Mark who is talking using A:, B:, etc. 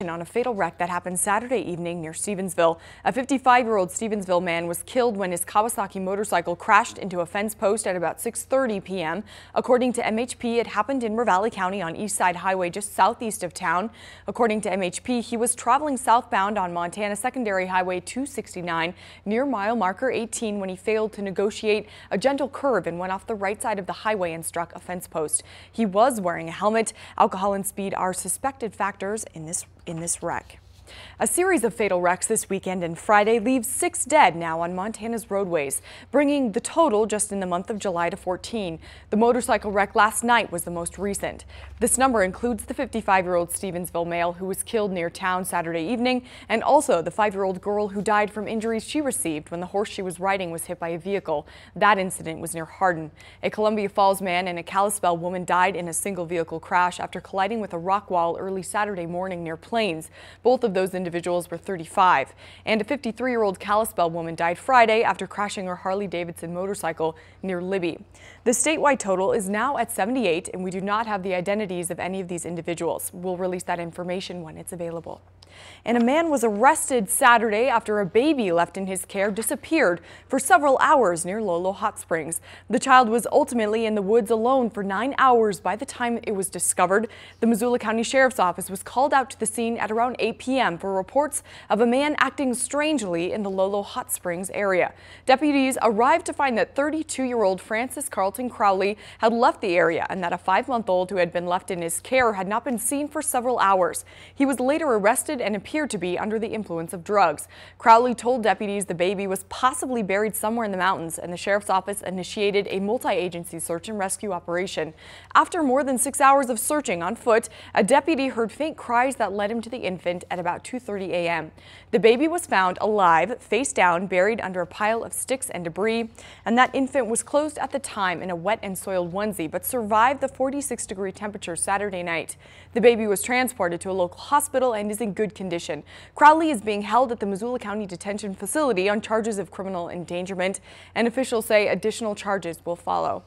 A: On a fatal wreck that happened Saturday evening near Stevensville. A 55-year-old Stevensville man was killed when his Kawasaki motorcycle crashed into a fence post at about 6:30 p.m. According to MHP, it happened in Ravalli County on East Side Highway just southeast of town. According to MHP, he was traveling southbound on Montana Secondary Highway 269 near mile marker 18 when he failed to negotiate a gentle curve and went off the right side of the highway and struck a fence post. He was wearing a helmet. Alcohol and speed are suspected factors in this wreck. A series of fatal wrecks this weekend and Friday leaves 6 dead now on Montana's roadways, bringing the total just in the month of July to 14. The motorcycle wreck last night was the most recent. This number includes the 55-year-old Stevensville male who was killed near town Saturday evening, and also the 5-year-old girl who died from injuries she received when the horse she was riding was hit by a vehicle. That incident was near Hardin. A Columbia Falls man and a Kalispell woman died in a single vehicle crash after colliding with a rock wall early Saturday morning near Plains. Both of those individuals were 35, and a 53-year-old Kalispell woman died Friday after crashing her Harley-Davidson motorcycle near Libby. The statewide total is now at 78, and we do not have the identities of any of these individuals. We'll release that information when it's available. And a man was arrested Saturday after a baby left in his care disappeared for several hours near Lolo Hot Springs. The child was ultimately in the woods alone for 9 hours by the time it was discovered. The Missoula County Sheriff's Office was called out to the scene at around 8 p.m. for reports of a man acting strangely in the Lolo Hot Springs area. Deputies arrived to find that 32-year-old Francis Carlton Crowley had left the area and that a 5-month-old who had been left in his care had not been seen for several hours. He was later arrested and appeared to be under the influence of drugs. Crowley told deputies the baby was possibly buried somewhere in the mountains, and the sheriff's office initiated a multi-agency search and rescue operation. After more than 6 hours of searching on foot, a deputy heard faint cries that led him to the infant at about 2:30 a.m. The baby was found alive, face down, buried under a pile of sticks and debris, and that infant was clothed at the time in a wet and soiled onesie, but survived the 46-degree temperature Saturday night. The baby was transported to a local hospital and is in good condition. Crowley is being held at the Missoula County Detention Facility on charges of criminal endangerment, and officials say additional charges will follow.